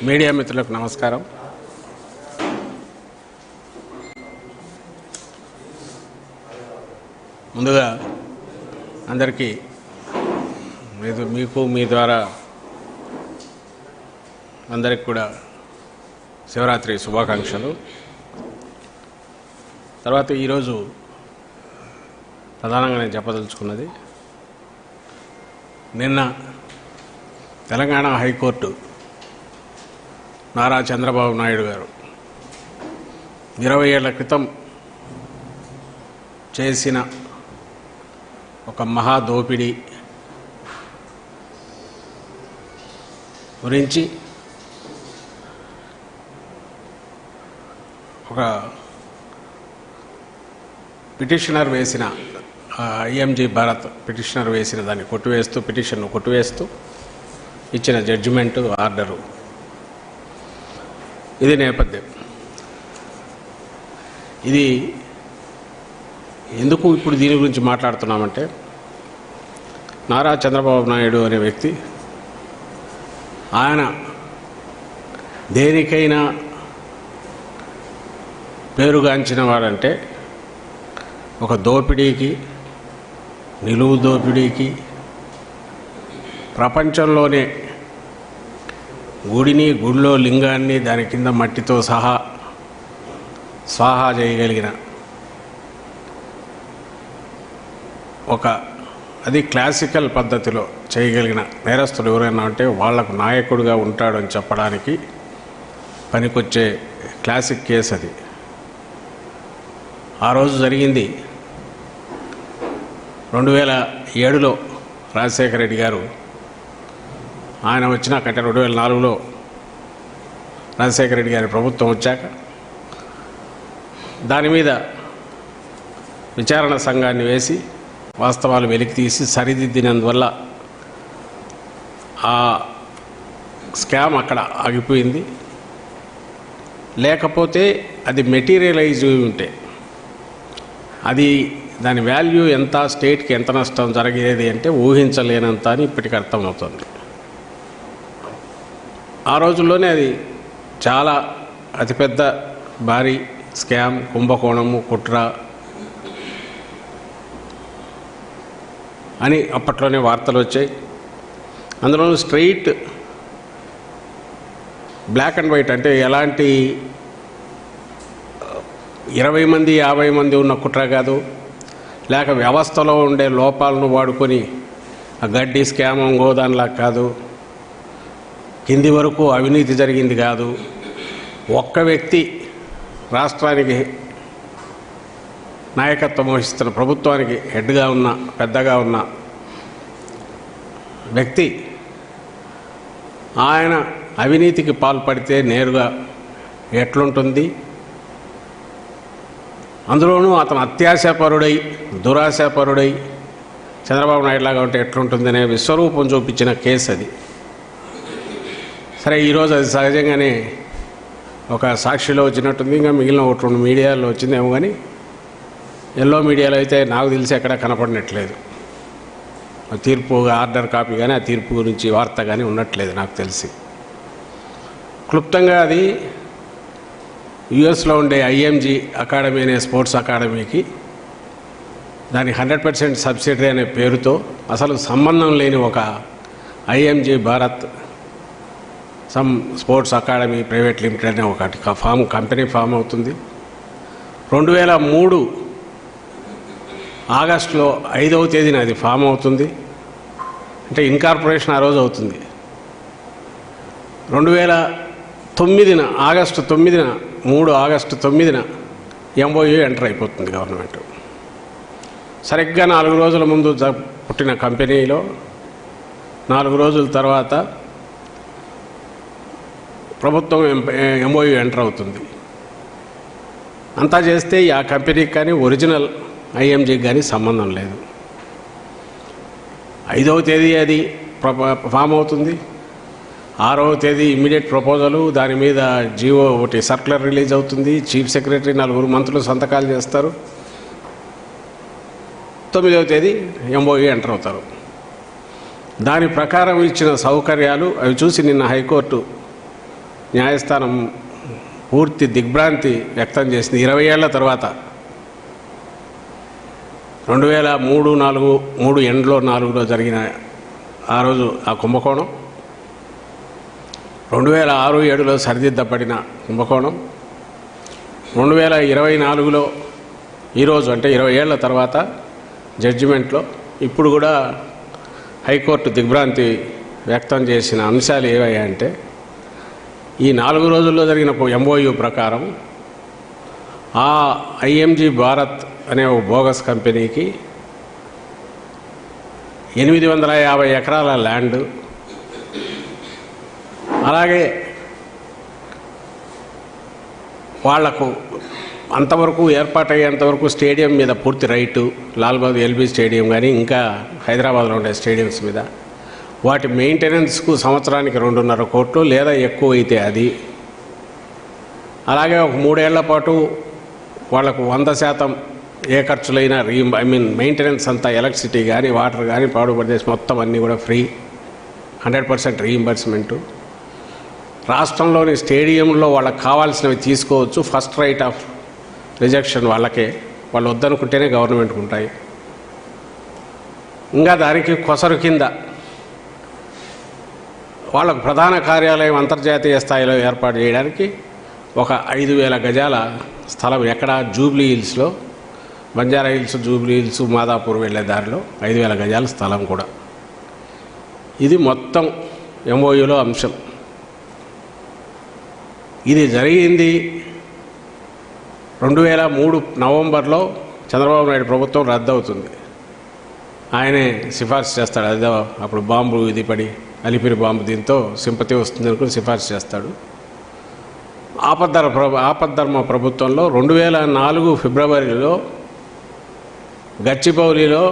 Media మిత్రులకు నమస్కారం. ముందుగా అందరికీ మీకు మీ ద్వారా అందరికి కూడా శివరాత్రి శుభాకాంక్షలు. తర్వాత ఈరోజు ప్రధానంగా నేను చెప్పదలుచుకున్నది, నిన్న తెలంగాణ హైకోర్టు నారా చంద్రబాబు నాయుడు గారు 20 ఏళ్ల క్రితం చేసిన ఒక మహా దోపిడీ గురించి ఒక పిటిషనర్ వేసిన ఐఎంజీ భారత్ పిటిషనర్ వేసిన దాన్ని పిటిషన్ను కొట్టివేస్తూ ఇచ్చిన జడ్జిమెంటు ఆర్డరు, ఇది నేపథ్యం. ఇది ఎందుకు ఇప్పుడు దీని గురించి మాట్లాడుతున్నామంటే, నారా చంద్రబాబు నాయుడు అనే వ్యక్తి ఆయన దేనికైనా పేరుగాంచిన వాడంటే ఒక దోపిడీకి, నిలువు దోపిడీకి, ప్రపంచంలోనే గుడిలో లింగాన్ని దాని కింద మట్టితో సహా స్వాహా చేయగలిగిన అది క్లాసికల్ పద్ధతిలో చేయగలిగిన నేరస్తులు ఎవరైనా ఉంటే వాళ్లకు నాయకుడిగా ఉంటాడని చెప్పడానికి పనికొచ్చే క్లాసిక్ కేసు అది. ఆ రోజు జరిగింది 2007లో రాజశేఖర రెడ్డి గారు ఆయన వచ్చినాకంటే 2004లో రాజశేఖర రెడ్డి గారి ప్రభుత్వం వచ్చాక దాని మీద విచారణ సంఘాన్ని వేసి వాస్తవాలు వెలికి తీసి సరిదిద్దినందువల్ల ఆ స్కామ్ అక్కడ ఆగిపోయింది. లేకపోతే అది మెటీరియలైజ్ ఉంటే అది దాని వాల్యూ ఎంత, స్టేట్కి ఎంత నష్టం జరిగేది అంటే ఊహించలేనంత అని ఇప్పటికి అర్థమవుతుంది. ఆ రోజుల్లోనే అది చాలా అతిపెద్ద భారీ స్కామ్, కుంభకోణము, కుట్ర అని అప్పట్లోనే వార్తలు వచ్చాయి. అందులోనూ స్ట్రెయిట్ బ్లాక్ అండ్ వైట్, అంటే ఎలాంటి 20 మంది 50 మంది ఉన్న కుట్ర కాదు, లేక వ్యవస్థలో ఉండే లోపాలను వాడుకొని ఆ గడ్డి స్కామ్ గోదాన్లా కాదు, కింది వరకు అవినీతి జరిగింది కాదు. ఒక్క వ్యక్తి రాష్ట్రానికి నాయకత్వం వహిస్తున్న, ప్రభుత్వానికి హెడ్గా ఉన్న, పెద్దగా ఉన్న వ్యక్తి ఆయన అవినీతికి పాల్పడితే నేరుగా ఎట్లుంటుంది, అందులోనూ అతను అత్యాశాపరుడై, దురాశాపరుడై చంద్రబాబు నాయుడులాగా ఉంటే ఎట్లుంటుంది అనే విశ్వరూపం చూపించిన కేసు అది. సరే, ఈరోజు అది సహజంగానే ఒక సాక్షిలో వచ్చినట్టుంది, ఇంకా మిగిలిన 1-2 మీడియాలో వచ్చిందేమో, కానీ ఎల్లో మీడియాలో అయితే నాకు తెలిసి ఎక్కడ కనపడినట్లేదు. తీర్పు ఆర్డర్ కాపీ కానీ ఆ తీర్పు గురించి వార్త కానీ ఉన్నట్లేదు నాకు తెలిసి. క్లుప్తంగా అది యుఎస్లో ఉండే ఐఎంజీ అకాడమీ అనే స్పోర్ట్స్ అకాడమీకి దాని 100% సబ్సిడరీ అనే పేరుతో అసలు సంబంధం లేని ఒక IMG Bharat sports academy private limited అనే ఒకటి కంపెనీ ఫామ్ అవుతుంది. 2003 ఆగస్టులో 5వ తేదీన అది ఫామ్ అవుతుంది. అంటే ఇన్కార్పొరేషన్ ఆ రోజు అవుతుంది. 2009 ఆగస్టు 9న ఎంఓయూ ఎంటర్ అయిపోతుంది గవర్నమెంట్. సరిగ్గా 4 రోజుల ముందు పుట్టిన కంపెనీలో 4 రోజుల తర్వాత ప్రభుత్వం ఎంఓయూ ఎంటర్ అవుతుంది. అంతా చేస్తే ఆ కంపెనీకి కానీ ఒరిజినల్ ఐఎంజీకి కానీ సంబంధం లేదు. 5వ తేదీ అది ఫామ్ అవుతుంది. 6వ తేదీ ఇమ్మీడియట్ ప్రపోజలు, దాని మీద జీవో ఒకటి సర్క్యులర్ రిలీజ్ అవుతుంది. చీఫ్ సెక్రటరీ 4 మంత్రులు సంతకాలు చేస్తారు. 19వ తేదీ ఎంఓయూ ఎంటర్ అవుతారు. దాని ప్రకారం ఇచ్చిన సౌకర్యాలు అవి చూసి నిన్న హైకోర్టు న్యాయస్థానం పూర్తి దిగ్భ్రాంతి వ్యక్తం చేసింది. 20 ఏళ్ల తర్వాత 2003 ఎండ్లో 4లో జరిగిన ఆ రోజు ఆ కుంభకోణం, 2006-7లో సరిదిద్దబడిన కుంభకోణం, 2024లో ఈరోజు అంటే 20 ఏళ్ల తర్వాత జడ్జిమెంట్లో ఇప్పుడు కూడా హైకోర్టు దిగ్భ్రాంతి వ్యక్తం చేసిన అంశాలు ఏవయ్యాయంటే, ఈ 4 రోజుల్లో జరిగిన ఎంఓయూ ప్రకారం ఆ ఐఎంజీ భారత్ అనే ఒక బోగస్ కంపెనీకి 850 ఎకరాల ల్యాండ్, అలాగే వాళ్లకు అంతవరకు ఏర్పాటయ్యేంతవరకు స్టేడియం మీద పూర్తి right, Lal Bahadur LB stadium కానీ ఇంకా హైదరాబాద్లో ఉండే స్టేడియంస్ మీద వాటి మెయింటెనెన్స్కు సంవత్సరానికి 2.5 కోట్లు లేదా ఎక్కువ అయితే అది, అలాగే ఒక 3 ఏళ్ల పాటు వాళ్లకు 100% ఏ ఖర్చులైనా మెయింటెనెన్స్ అంతా ఎలక్ట్రిసిటీ కానీ వాటర్ కానీ పాడుపడేసి మొత్తం అన్నీ కూడా ఫ్రీ, 100% రీయింబర్స్మెంటు. రాష్ట్రంలోని స్టేడియంలో వాళ్ళకి కావాల్సినవి తీసుకోవచ్చు, ఫస్ట్ రైట్ ఆఫ్ రిజెక్షన్ వాళ్ళకే, వాళ్ళు వద్దనుకుంటేనే గవర్నమెంట్కి ఉంటాయి. ఇంకా దానికి కొసరు కింద వాళ్ళకు ప్రధాన కార్యాలయం అంతర్జాతీయ స్థాయిలో ఏర్పాటు చేయడానికి ఒక 5,000 గజాల స్థలం, ఎక్కడ జూబ్లీ హిల్స్లో, Banjara hills, Jubilee hills, Madhapur వెళ్ళే దారిలో 5,000 గజాల స్థలం కూడా. ఇది మొత్తం ఎంఓయూలో అంశం. ఇది జరిగింది 2003 నవంబర్లో చంద్రబాబు నాయుడు ప్రభుత్వం రద్దవుతుంది. ఆయనే సిఫార్సు చేస్తాడు, అదే అప్పుడు బాంబు ఇది పడి అలిపిరి బాంబు, దీంతో సింపతి వస్తుంది అనుకుని సిఫార్సు చేస్తాడు. ఆపద్ధర్మ ప్రభుత్వంలో 2004 ఫిబ్రవరిలో గచ్చిబౌలిలో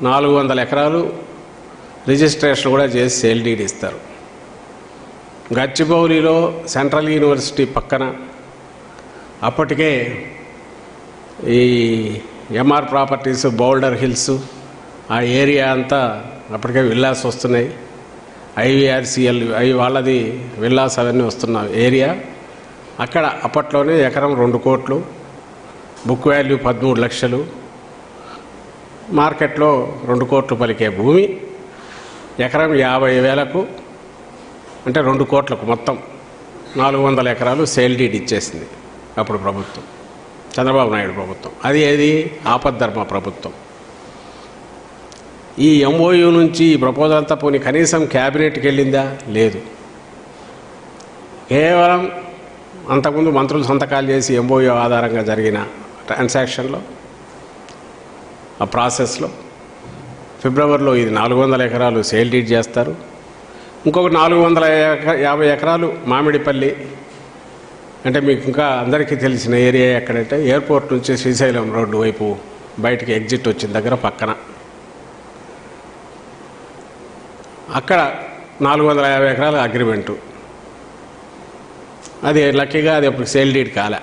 400 ఎకరాలు రిజిస్ట్రేషన్ కూడా చేసి సేల్ డీడ్ ఇస్తారు. గచ్చిబౌలిలో సెంట్రల్ యూనివర్సిటీ పక్కన అప్పటికే ఈ ఎంఆర్ ప్రాపర్టీస్, బౌల్డర్ హిల్స్ ఆ ఏరియా అంతా అప్పటికే విల్లాస్ వస్తున్నాయి. ఐవీఆర్సీఎల్ వాళ్ళది విల్లాస్ అవన్నీ వస్తున్న ఏరియా. అక్కడ అప్పట్లోనే ఎకరం 2 కోట్లు, బుక్ వాల్యూ 13 లక్షలు, మార్కెట్లో 2 కోట్లు పలికే భూమి ఎకరం 50,000కు, అంటే 2 కోట్లకు మొత్తం 400 ఎకరాలు సేల్ డీడ్ ఇచ్చేసింది అప్పుడు ప్రభుత్వం, చంద్రబాబు నాయుడు ప్రభుత్వం. అది ఏది ఆపద్ధర్మ ప్రభుత్వం. ఈ ఎంఓయూ నుంచి ఈ ప్రపోజల్ అంతా పోనీ కనీసం క్యాబినెట్కి వెళ్ళిందా? లేదు. కేవలం అంతకుముందు మంత్రులు సంతకాలు చేసి ఎంఓయూ ఆధారంగా జరిగిన ట్రాన్సాక్షన్లో, ఆ ప్రాసెస్లో ఫిబ్రవరిలో ఇది 400 ఎకరాలు సేల్ డీడ్ చేస్తారు. ఇంకొక 450 ఎకరాలు మామిడిపల్లి, అంటే మీకు ఇంకా అందరికీ తెలిసిన ఏరియా ఎక్కడంటే ఎయిర్పోర్ట్ నుంచి శ్రీశైలం రోడ్డు వైపు బయటికి ఎగ్జిట్ వచ్చిన దగ్గర పక్కన, అక్కడ 450 ఎకరాల అగ్రిమెంటు. అది లక్కీగా అది అప్పుడు సేల్ డీడ్ కాలే.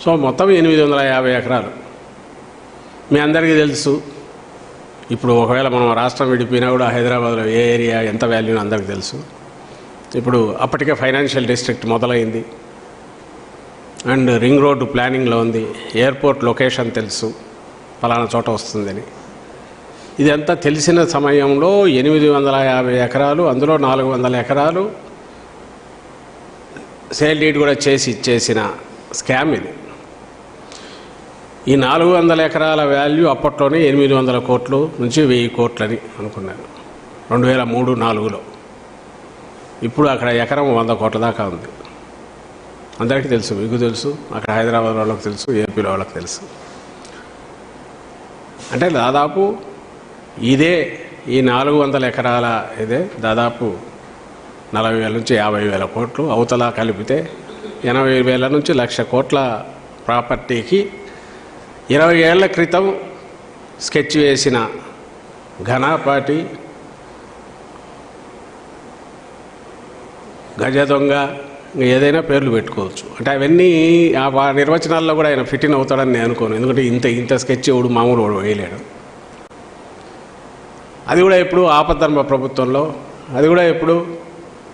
సో మొత్తం 850 ఎకరాలు. మీ అందరికీ తెలుసు, ఇప్పుడు ఒకవేళ మనం రాష్ట్రం విడిపోయినా కూడా హైదరాబాద్లో ఏ ఏరియా ఎంత వాల్యూని అందరికీ తెలుసు. ఇప్పుడు అప్పటికే ఫైనాన్షియల్ డిస్ట్రిక్ట్ మొదలైంది అండ్ రింగ్ రోడ్డు ప్లానింగ్లో ఉంది. ఎయిర్పోర్ట్ లొకేషన్ తెలుసు, ఫలానా చోట వస్తుందని. ఇదంతా తెలిసిన సమయంలో 850 ఎకరాలు, అందులో 400 ఎకరాలు సేల్ డీడ్ కూడా చేసి ఇచ్చేసిన స్కామ్ ఇది. ఈ 400 ఎకరాల వాల్యూ అప్పట్లోనే 800 కోట్లు నుంచి 1000 కోట్లని అనుకున్నాను 2003-4లో. ఇప్పుడు అక్కడ ఎకరం 100 కోట్ల దాకా ఉంది. అందరికీ తెలుసు, మీకు తెలుసు, అక్కడ హైదరాబాద్ వాళ్ళకి తెలుసు, ఏపీలో వాళ్ళకి తెలుసు. అంటే దాదాపు ఇదే ఈ 400 ఎకరాల ఇదే దాదాపు 40,000 నుంచి 50,000 కోట్లు, అవతల కలిపితే 80,000 నుంచి 1,00,000 కోట్ల ప్రాపర్టీకి 20 ఏళ్ల క్రితం స్కెచ్ వేసిన ఘనాపాటి, గజ దొంగ, ఇంకా ఏదైనా పేర్లు పెట్టుకోవచ్చు. అంటే అవన్నీ ఆ నిర్వచనాల్లో కూడా ఆయన ఫిట్ ఇన్ అవుతాడని నేను అనుకోను. ఎందుకంటే ఇంత స్కెచ్ ఎవడు మామూలు వాడు వేయలేడు. అది కూడా ఎప్పుడు ఆపద్ధర్మ ప్రభుత్వంలో, అది కూడా ఎప్పుడు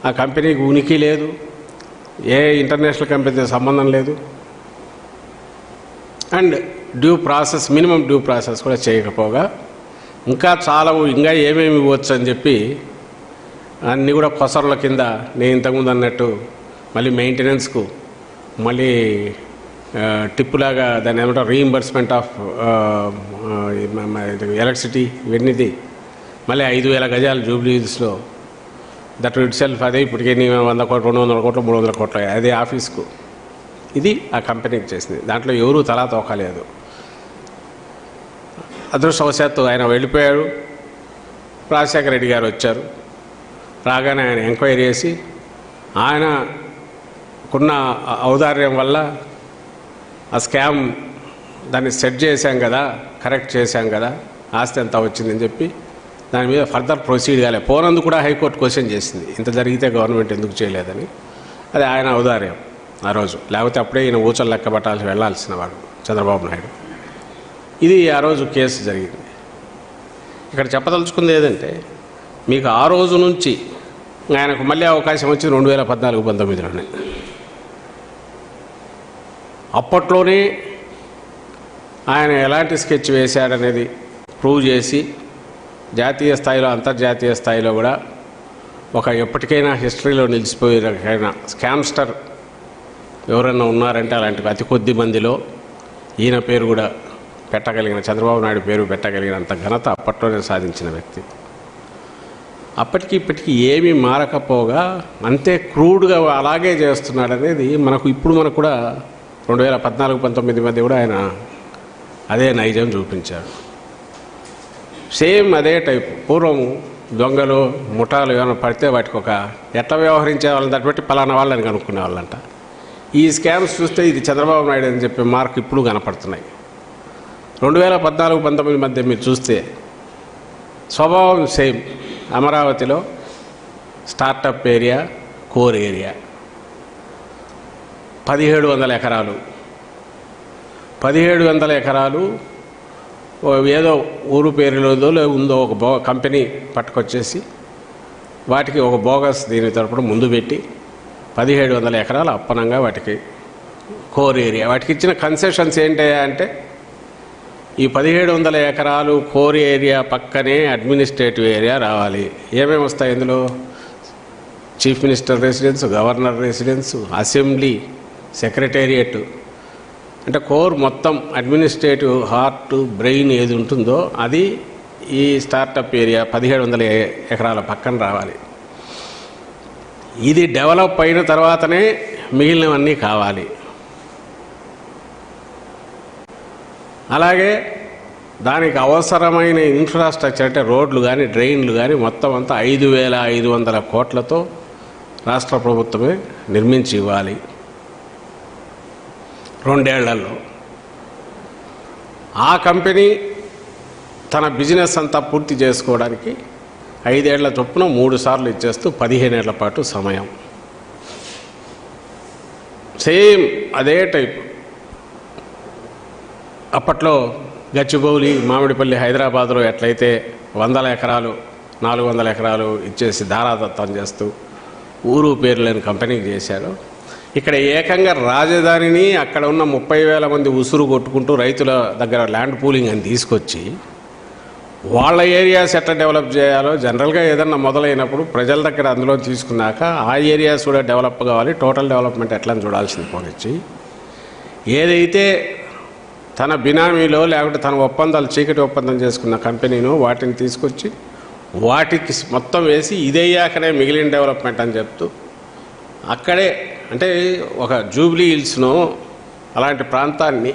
ఆ కంపెనీకి ఉనికి లేదు, ఏ ఇంటర్నేషనల్ కంపెనీతో సంబంధం లేదు, and due process, minimum due process కూడా చేయకపోగా ఇంకా ఇంకా ఏమేమి ఇవ్వచ్చు అని చెప్పి అన్నీ కూడా కొసరుల కింద నేను ఇంతకుముందు అన్నట్టు మళ్ళీ మెయింటెనెన్స్కు, మళ్ళీ టిప్పులాగా దాన్ని ఏమంటారు రీఇంబర్స్మెంట్ ఆఫ్ ఎలక్ట్రిసిటీ ఇవన్నీది మళ్ళీ 5,000 గజాలు జూబ్లీస్లో దట్ ఇట్ సెల్ఫ్. అదే ఇప్పటికే 100 కోట్లు 200 కోట్లు 300 కోట్లు అదే ఆఫీస్కు. ఇది ఆ కంపెనీకి చేసింది. దాంట్లో ఎవరూ తలా తోకలేదు. అదృష్టవశాత్తు ఆయన వెళ్ళిపోయాడు. రాజశేఖర రెడ్డి గారు వచ్చారు. రాగానే ఆయన ఎంక్వైరీ చేసి ఆయనకున్న ఔదార్యం వల్ల ఆ స్కామ్ దాన్ని సెట్ చేశాం కదా, కరెక్ట్ చేశాం కదా, ఆస్తి ఎంత వచ్చిందని చెప్పి దాని మీద ఫర్దర్ ప్రొసీడ్ కాలేదు. పోనందుకు కూడా హైకోర్టు క్వశ్చన్ చేసింది, ఇంత జరిగితే గవర్నమెంట్ ఎందుకు చేయలేదని. అది ఆయన ఔదార్యం ఆ రోజు. లేకపోతే అప్పుడే ఈయన ఊచలు లెక్క పట్టాల్సి వెళ్లాల్సిన వాడు చంద్రబాబు నాయుడు. ఇది ఆ రోజు కేసు జరిగింది. ఇక్కడ చెప్పదలుచుకుంది ఏదంటే, మీకు ఆ రోజు నుంచి ఆయనకు మళ్ళీ అవకాశం వచ్చింది 2014-19లోనే. అప్పట్లోనే ఆయన ఎలాంటి స్కెచ్ వేశాడనేది ప్రూవ్ చేసి జాతీయ స్థాయిలో అంతర్జాతీయ స్థాయిలో కూడా ఒక ఎప్పటికైనా హిస్టరీలో నిలిచిపోయిన స్కామ్స్టర్ ఎవరైనా ఉన్నారంటే అలాంటి అతి కొద్ది మందిలో ఈయన పేరు కూడా పెట్టగలిగిన, చంద్రబాబు నాయుడు పేరు పెట్టగలిగినంత ఘనత అప్పట్లోనే సాధించిన వ్యక్తి. అప్పటికి ఇప్పటికీ ఏమీ మారకపోగా అంతే క్రూడ్గా అలాగే చేస్తున్నాడనేది మనకు కూడా 2014-19 మధ్య కూడా ఆయన అదే నైజం చూపించాడు. సేమ్ అదే టైప్. పూర్వం దొంగలు ముఠాలు ఏమైనా పడితే వాటికి ఒక ఎట్లా వ్యవహరించే వాళ్ళని దాన్ని బట్టి పలానా వాళ్ళని కనుక్కునే వాళ్ళంట. ఈ స్కామ్స్ చూస్తే ఇది చంద్రబాబు నాయుడు అని చెప్పే మార్క్ ఇప్పుడు కనపడుతున్నాయి. 2014-19 మధ్య మీరు చూస్తే స్వభావం సేమ్. అమరావతిలో స్టార్టప్ ఏరియా, కోర్ ఏరియా 1700 ఎకరాలు. 1700 ఎకరాలు ఏదో ఊరు పేరులోదో ఉందో ఒక కంపెనీ పట్టుకొచ్చేసి వాటికి ఒక బోగస్ దీని తరపున ముందు పెట్టి 1700 ఎకరాలు అప్పనంగా వాటికి కోర్ ఏరియా. వాటికి ఇచ్చిన కన్సెషన్స్ ఏంటయ్యా అంటే, ఈ 1700 ఎకరాలు కోర్ ఏరియా పక్కనే అడ్మినిస్ట్రేటివ్ ఏరియా రావాలి. ఏమేమి వస్తాయి ఇందులో? Chief minister residence, governor residence, assembly, secretariat. అంటే కోర్ మొత్తం అడ్మినిస్ట్రేటివ్ హార్ట్, బ్రెయిన్ ఏది ఉంటుందో అది ఈ స్టార్టప్ ఏరియా 1700 ఎకరాల పక్కన రావాలి. ఇది డెవలప్ అయిన తర్వాతనే మిగిలినవన్నీ కావాలి. అలాగే దానికి అవసరమైన ఇన్ఫ్రాస్ట్రక్చర్ అంటే రోడ్లు కానీ డ్రైన్లు కానీ మొత్తం అంతా 5,500 కోట్లతో రాష్ట్ర ప్రభుత్వమే నిర్మించి ఇవ్వాలి 2 ఏళ్లలో. ఆ కంపెనీ తన బిజినెస్ అంతా పూర్తి చేసుకోవడానికి 5 ఏళ్ల చొప్పున 3 సార్లు ఇచ్చేస్తూ 15 ఏళ్ల పాటు సమయం. సేమ్ అదే టైప్. అప్పట్లో గచ్చిబౌలి, మామిడిపల్లి, హైదరాబాద్లో ఎట్లయితే 100 ఎకరాలు 400 ఎకరాలు ఇచ్చేసి ధారాదత్తం చేస్తూ ఊరు పేరు లేని కంపెనీకి చేశారు. ఇక్కడ ఏకంగా రాజధానిని అక్కడ ఉన్న 30,000 మంది ఉసురు కొట్టుకుంటూ రైతుల దగ్గర ల్యాండ్ పూలింగ్ అని తీసుకొచ్చి వాళ్ళ ఏరియాస్ ఎట్లా డెవలప్ చేయాలో, జనరల్గా ఏదన్నా మొదలైనప్పుడు ప్రజల దగ్గర అందులో తీసుకున్నాక ఆ ఏరియాస్ కూడా డెవలప్ కావాలి, టోటల్ డెవలప్మెంట్ ఎట్లా చూడాల్సింది పోనిచ్చి, ఏదైతే తన బినామీలో లేకపోతే తన ఒప్పందాలు చీకటి ఒప్పందం చేసుకున్న కంపెనీను వాటిని తీసుకొచ్చి వాటికి మొత్తం వేసి ఇదయ్యాకనే మిగిలిన డెవలప్మెంట్ అని చెప్తూ అక్కడే అంటే ఒక జూబ్లీ హిల్స్ను అలాంటి ప్రాంతాన్ని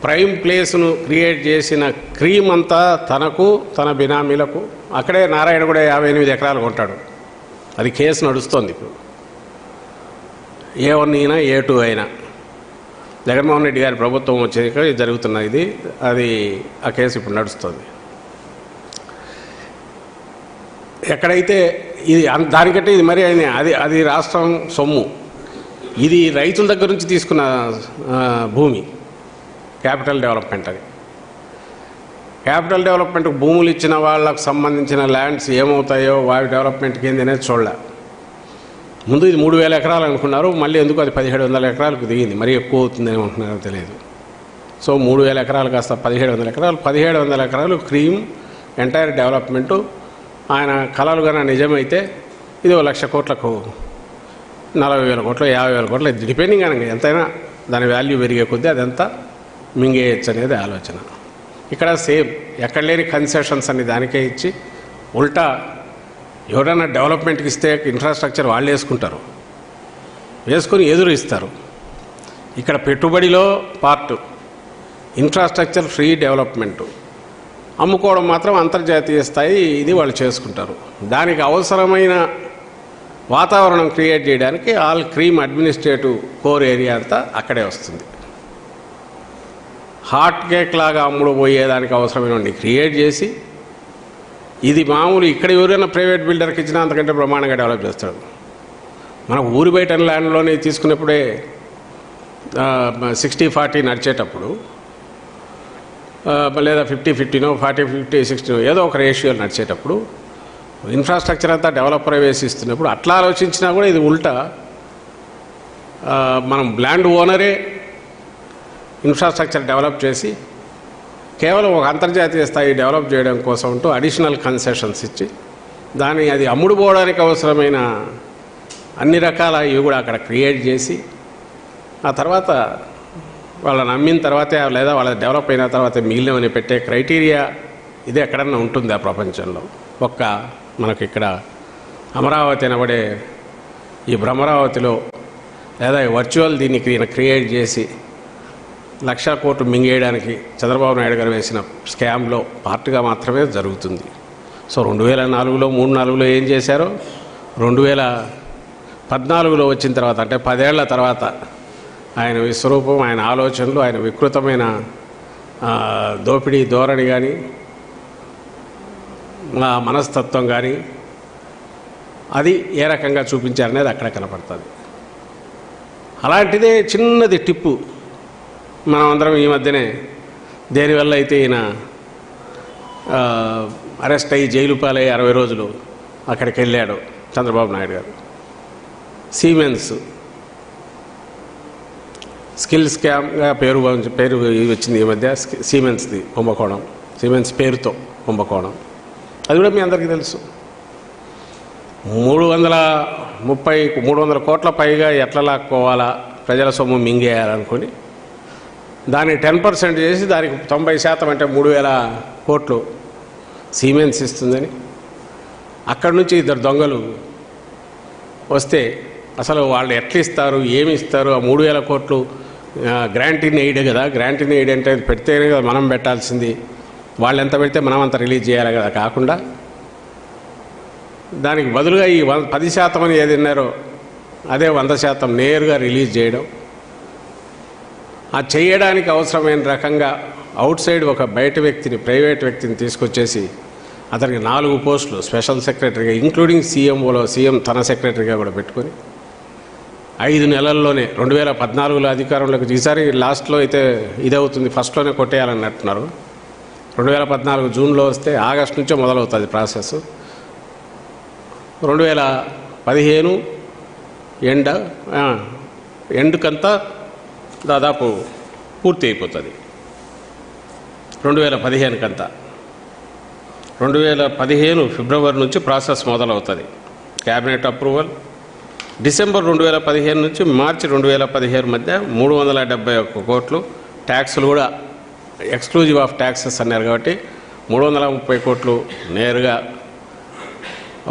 ప్రైమ్ ప్లేస్ను క్రియేట్ చేసిన క్రీమ్ అంతా తనకు తన బినామీలకు. అక్కడే నారాయణ కూడా 58 ఎకరాలు కొంటాడు. అది కేసు నడుస్తోంది ఇప్పుడు. A1 అయినా A2 అయినా జగన్మోహన్ రెడ్డి గారి ప్రభుత్వం వచ్చేది జరుగుతున్న అది ఆ కేసు ఇప్పుడు నడుస్తుంది. ఎక్కడైతే ఇది దానికంటే ఇది మరి అది రాష్ట్రం సొమ్ము. ఇది రైతుల దగ్గర నుంచి తీసుకున్న భూమి క్యాపిటల్ డెవలప్మెంట్ అది. క్యాపిటల్ డెవలప్మెంట్కి భూములు ఇచ్చిన వాళ్ళకు సంబంధించిన ల్యాండ్స్ ఏమవుతాయో వాటి డెవలప్మెంట్కి ఏంది అనేది చూడలే. ముందు ఇది 3000 ఎకరాలు అనుకున్నారు, మళ్ళీ ఎందుకు అది 1700 ఎకరాలకు దిగింది. మరీ ఎక్కువ అవుతుందని అనుకుంటున్నారో తెలియదు. సో 3000 ఎకరాలు కాస్త 1700 ఎకరాలు, 1700 ఎకరాలు క్రీమ్ ఎంటైర్ డెవలప్మెంటు ఆయన కలలు కన్నా నిజమైతే ఇది 1,00,000 కోట్లకు 40,000 కోట్లు 50,000 కోట్లు డిపెండింగ్ అని ఎంతైనా దాని వాల్యూ పెరిగే కొద్దీ అదంతా మింగేయచ్చు అనేది ఆలోచన. ఇక్కడ సేమ్ ఎక్కడ లేని కన్సెషన్స్ అన్ని దానికే ఇచ్చి ఉల్టా ఎవరైనా డెవలప్మెంట్కి ఇస్తే ఇన్ఫ్రాస్ట్రక్చర్ వాళ్ళు వేసుకొని ఎదురు ఇస్తారు. ఇక్కడ పెట్టుబడిలో పార్ట్ ఇన్ఫ్రాస్ట్రక్చర్ ఫ్రీ డెవలప్మెంటు, అమ్ముకోవడం మాత్రం అంతర్జాతీయ స్థాయి ఇది వాళ్ళు చేసుకుంటారు. దానికి అవసరమైన వాతావరణం క్రియేట్ చేయడానికి all cream administrative core area అంతా అక్కడే వస్తుంది. హాట్ కేక్ లాగా అమ్ముడు పోయేదానికి అవసరమైనవి క్రియేట్ చేసి ఇది మామూలు ఇక్కడ ఎవరైనా ప్రైవేట్ బిల్డర్కి ఇచ్చినా అంతకంటే బ్రహ్మాండంగా డెవలప్ చేస్తాడు. మనకు ఊరి బయట ల్యాండ్లోనే తీసుకున్నప్పుడే 60-40 నడిచేటప్పుడు లేదా 50-50 40-50-60 ఏదో ఒక రేషియోలు నడిచేటప్పుడు ఇన్ఫ్రాస్ట్రక్చర్ అంతా డెవలపర్ వేసి ఇస్తున్నప్పుడు అట్లా ఆలోచించినా కూడా ఇది ఉల్టా మనం ల్యాండ్ ఓనరే ఇన్ఫ్రాస్ట్రక్చర్ డెవలప్ చేసి కేవలం ఒక అంతర్జాతీయ స్థాయి డెవలప్ చేయడం కోసం అంటూ అడిషనల్ కన్సెషన్స్ ఇచ్చి అది అమ్ముడుపోవడానికి అవసరమైన అన్ని రకాల ఇవి కూడా అక్కడ క్రియేట్ చేసి ఆ తర్వాత వాళ్ళని అమ్మిన తర్వాతే లేదా వాళ్ళ డెవలప్ అయిన తర్వాత మిగిలినవని పెట్టే క్రైటీరియా ఇది ఎక్కడన్నా ఉంటుంది ఆ ప్రపంచంలో. మనకి ఇక్కడ అమరావతి అనబడే ఈ భ్రమరావతిలో లేదా వర్చువల్ దీన్ని క్రియేట్ చేసి 1,00,000 కోట్లు మింగేయడానికి చంద్రబాబు నాయుడు గారు వేసిన స్కామ్లో పార్ట్గా మాత్రమే జరుగుతుంది. సో 2004లో 3-4లో ఏం చేశారో 2014లో వచ్చిన తర్వాత అంటే 10 ఏళ్ల తర్వాత ఆయన విశ్వరూపం, ఆయన ఆలోచనలు, ఆయన వికృతమైన దోపిడీ ధోరణి కానీ మనస్తత్వం కానీ అది ఏ రకంగా చూపించారనేది అక్కడ కనపడుతుంది. అలాంటిదే చిన్నది టిప్పు మనం అందరం ఈ మధ్యనే దేనివల్ల అయితే ఈయన అరెస్ట్ అయ్యి జైలు పాలై 60 రోజులు అక్కడికి వెళ్ళాడు చంద్రబాబు నాయుడు గారు. సీమెన్స్ స్కిల్ స్కామ్గా పేరు వచ్చింది ఈ మధ్య. సీమెన్స్ది కుంభకోణం, సీమెన్స్ పేరుతో కుంభకోణం, అది కూడా మీ అందరికీ తెలుసు. 300 కోట్ల పైగా ఎట్లా లాక్కోవాలా, ప్రజల సొమ్ము మింగేయాలనుకొని దాన్ని 10% చేసి దానికి 90% అంటే 3,000 కోట్లు సీమెన్స్ ఇస్తుందని అక్కడి నుంచి 2 దొంగలు వస్తే అసలు వాళ్ళు ఎట్లా ఇస్తారు, ఏమి ఇస్తారు, ఆ 3,000 కోట్లు గ్రాంట్ ఇన్ ఎయిడ్ కదా. గ్రాంట్ ఇన్ ఎయిడ్ అంటే పెడితేనే కదా మనం పెట్టాల్సింది, వాళ్ళు ఎంత పెడితే మనం అంత రిలీజ్ చేయాలి కదా. కాకుండా దానికి బదులుగా ఈ 10% అని ఏది విన్నారో అదే 100% నేరుగా రిలీజ్ చేయడం. ఆ చేయడానికి అవసరమైన రకంగా అవుట్ సైడ్ ఒక బయట వ్యక్తిని, ప్రైవేట్ వ్యక్తిని తీసుకొచ్చేసి అతనికి 4 పోస్టులు స్పెషల్ సెక్రటరీగా ఇంక్లూడింగ్ సీఎంఓలో సీఎం తన సెక్రటరీగా కూడా పెట్టుకొని 5 నెలల్లోనే 2014లో అధికారంలోకి, ఈసారి లాస్ట్లో అయితే ఇదవుతుంది, ఫస్ట్లోనే కొట్టేయాలన్నట్టున్నారు. 2014 జూన్లో వస్తే ఆగస్టు నుంచే మొదలవుతుంది ప్రాసెస్. 2015 ఎండ్కంతా దాదాపు పూర్తి అయిపోతుంది. 2015 కంతా 2015 ఫిబ్రవరి నుంచి ప్రాసెస్ మొదలవుతుంది. క్యాబినెట్ అప్రూవల్ డిసెంబర్ 2015 నుంచి మార్చి 2017 మధ్య 371 కోట్లు ట్యాక్సులు కూడా ఎక్స్క్లూజివ్ ఆఫ్ ట్యాక్సెస్ అన్నారు కాబట్టి 330 కోట్లు నేరుగా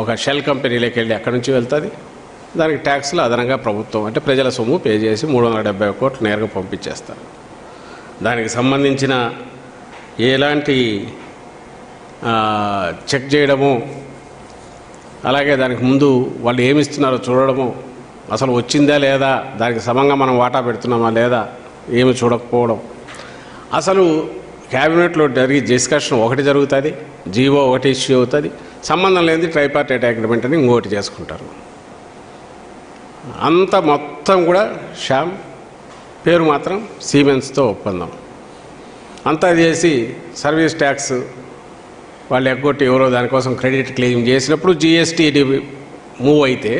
ఒక షెల్ కంపెనీలోకి వెళ్ళి అక్కడి నుంచి వెళ్తుంది. దానికి ట్యాక్స్లు అదనంగా ప్రభుత్వం అంటే ప్రజల సొమ్ము పే చేసి 370 కోట్లు నేరుగా పంపించేస్తారు. దానికి సంబంధించిన ఎలాంటి చెక్ చేయడము, అలాగే దానికి ముందు వాళ్ళు ఏమిస్తున్నారో చూడడము, అసలు వచ్చిందా లేదా, దానికి సమంగా మనం వాటా పెడుతున్నామా లేదా ఏమి చూడకపోవడం. అసలు క్యాబినెట్లో డిస్కషన్ ఒకటి జరుగుతుంది, జీవో ఒకటి ఇష్యూ అవుతుంది, సంబంధం లేనిది ట్రైపార్టైట్ అగ్రిమెంట్ అని ఇంకోటి చేసుకుంటారు. అంత మొత్తం కూడా శ్యామ్, పేరు మాత్రం సిమెన్స్తో ఒప్పందం. అంతా చేసి సర్వీస్ ట్యాక్స్ వాళ్ళు ఎగ్గొట్టి ఎవరో దానికోసం క్రెడిట్ క్లెయిమ్ చేసినప్పుడు జిఎస్టీ మూవ్ అయితే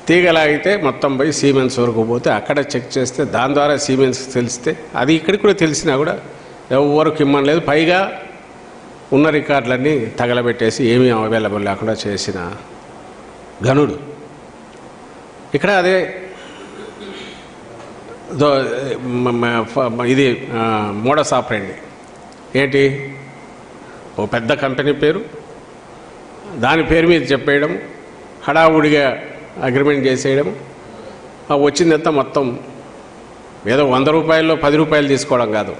తీగలాగితే మొత్తం పోయి సిమెన్స్ వరకు పోతే అక్కడ చెక్ చేస్తే దాని ద్వారా సిమెన్స్కి తెలిస్తే అది ఇక్కడికి కూడా తెలిసినా కూడా ఎవరికి ఇమ్మని లేదు. పైగా ఉన్న రికార్డులన్నీ తగలబెట్టేసి ఏమీ అవైలబుల్ లేకుండా చేసిన ఘనుడు. ఇక్కడ అదే ఇది మోడస్ ఆపరేండి ఏంటి, ఓ పెద్ద కంపెనీ పేరు, దాని పేరు మీద చెప్పేయడం, హడావుడిగా అగ్రిమెంట్ చేసేయడం, వచ్చిందంతా మొత్తం ఏదో 100 రూపాయల్లో 10 రూపాయలు తీసుకోవడం కాదు,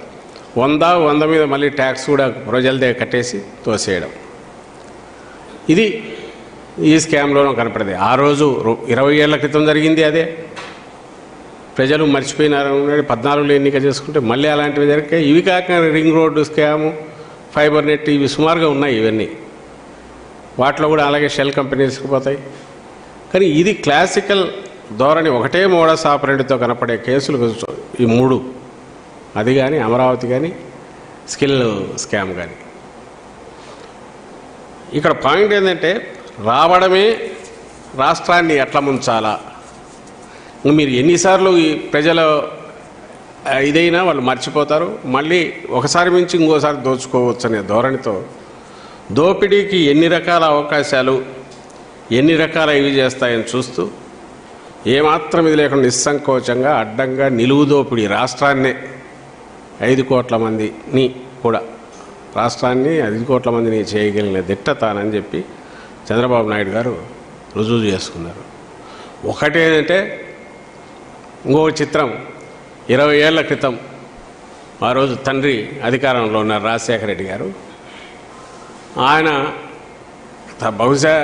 100 మీద మళ్ళీ ట్యాక్స్ కూడా ప్రజలదే కట్టేసి తోసేయడం. ఇది ఈ స్కామ్లోనూ కనపడేది. ఆ రోజు 20 ఏళ్ల క్రితం జరిగింది అదే. ప్రజలు మర్చిపోయినారు. 14లో ఎన్నిక చేసుకుంటే మళ్ళీ అలాంటివి జరిగాయి. ఇవి కాక ring road scam, fibre net, ఇవి సుమారుగా ఉన్నాయి. ఇవన్నీ వాటిలో కూడా అలాగే షెల్ కంపెనీస్కి పోతాయి. కానీ ఇది క్లాసికల్ ధోరణి. ఒకటే మోడస్ ఆపరేండితో కనపడే కేసులు ఈ 3, అది కానీ అమరావతి కానీ స్కిల్ స్కామ్ కానీ. ఇక్కడ పాయింట్ ఏంటంటే రావడమే రాష్ట్రాన్ని ఎట్లా ముంచాలా. మీరు ఎన్నిసార్లు ఈ ప్రజల ఇదైనా వాళ్ళు మర్చిపోతారు. మళ్ళీ ఒకసారి మించి ఇంకోసారి దోచుకోవచ్చు అనే ధోరణితో దోపిడీకి ఎన్ని రకాల అవకాశాలు, ఎన్ని రకాల ఇవి చేస్తాయని చూస్తూ ఏమాత్రం ఇది లేకుండా నిస్సంకోచంగా అడ్డంగా నిలువు దోపిడీ రాష్ట్రాన్నే 5 కోట్ల మందిని కూడా రాష్ట్రాన్ని 5 కోట్ల మందిని చేయగలిగిన దిట్ట తానని చెప్పి చంద్రబాబు నాయుడు గారు రుజువు చేసుకున్నారు. ఒకటేంటంటే ఇంకో చిత్రం, 20 ఏళ్ల క్రితం ఆ రోజు తండ్రి అధికారంలో ఉన్నారు రాజశేఖర రెడ్డి గారు. ఆయన బహుశా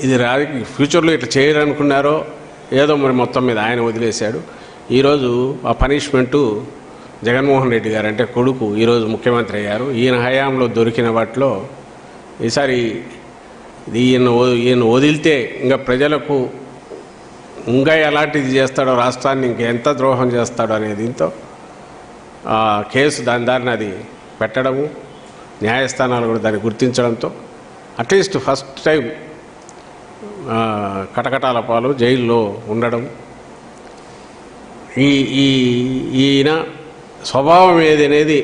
ఇది ఫ్యూచర్లో ఇట్లా చేయాలనుకున్నారో ఏదో మరి మొత్తం మీద ఆయన వదిలేశాడు. ఈరోజు ఆ పనిష్మెంటు జగన్మోహన్ రెడ్డి గారు అంటే కొడుకు ఈరోజు ముఖ్యమంత్రి అయ్యారు. ఈయన హయాంలో దొరికిన వాటిలో ఈసారి ఈయన వదిలితే ఇంకా ప్రజలకు ఇంకా ఎలాంటిది చేస్తాడో, రాష్ట్రాన్ని ఇంకెంత ద్రోహం చేస్తాడో అనే దీంతో కేసు దాని దారిని అది పెట్టడము, న్యాయస్థానాలు కూడా దాన్ని గుర్తించడంతో అట్లీస్ట్ ఫస్ట్ టైం కటకటాల పాలు జైల్లో ఉండడం. ఈయన స్వభావం ఏది అనేది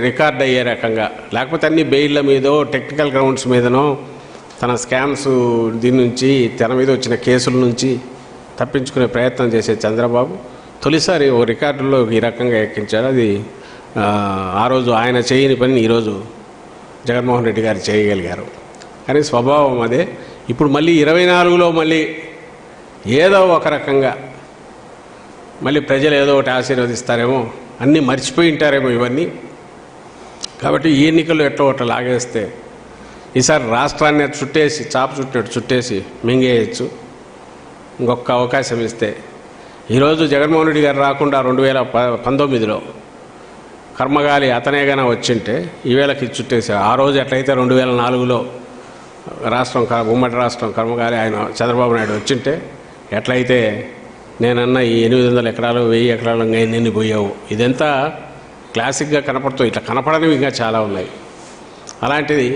రికార్డ్ అయ్యే రకంగా, లేకపోతే అన్ని బెయిల్ల మీదో టెక్నికల్ గ్రౌండ్స్ మీదనో తన స్కామ్స్ దీని నుంచి తన మీద వచ్చిన కేసుల నుంచి తప్పించుకునే ప్రయత్నం చేసే చంద్రబాబు తొలిసారి ఓ రికార్డుల్లో ఈ రకంగా ఎక్కించాడు. అది ఆ రోజు ఆయన చేయని పని ఈరోజు జగన్మోహన్ రెడ్డి గారు చేయగలిగారు. కానీ స్వభావం అదే. ఇప్పుడు మళ్ళీ 24లో మళ్ళీ ఏదో ఒక రకంగా మళ్ళీ ప్రజలు ఏదో ఒకటి ఆశీర్వదిస్తారేమో, అన్నీ మర్చిపోయి ఉంటారేమో ఇవన్నీ. కాబట్టి ఈ ఎన్నికల్లో ఎట్లా ఒకటి లాగేస్తే ఈసారి రాష్ట్రాన్ని చుట్టేసి చాప చుట్టినట్టు చుట్టేసి మింగేయచ్చు. ఇంకొక అవకాశం ఇస్తే ఈరోజు జగన్మోహన్ రెడ్డి గారు రాకుండా 2019లో కర్మగాలి అతనేగానే వచ్చింటే ఈవేళకి చుట్టేసి, ఆ రోజు ఎట్లయితే 2004లో రాష్ట్రం ఉమ్మడి రాష్ట్రం కర్మగాలి ఆయన చంద్రబాబు నాయుడు వచ్చింటే ఎట్లయితే నేనన్నా ఈ 800 ఎకరాలు 1000 ఎకరాలు ఇంకా ఎన్ని పోయావు, ఇదంతా క్లాసిక్గా కనపడుతుంది. ఇట్లా కనపడనివి ఇంకా చాలా ఉన్నాయి. అలాంటిది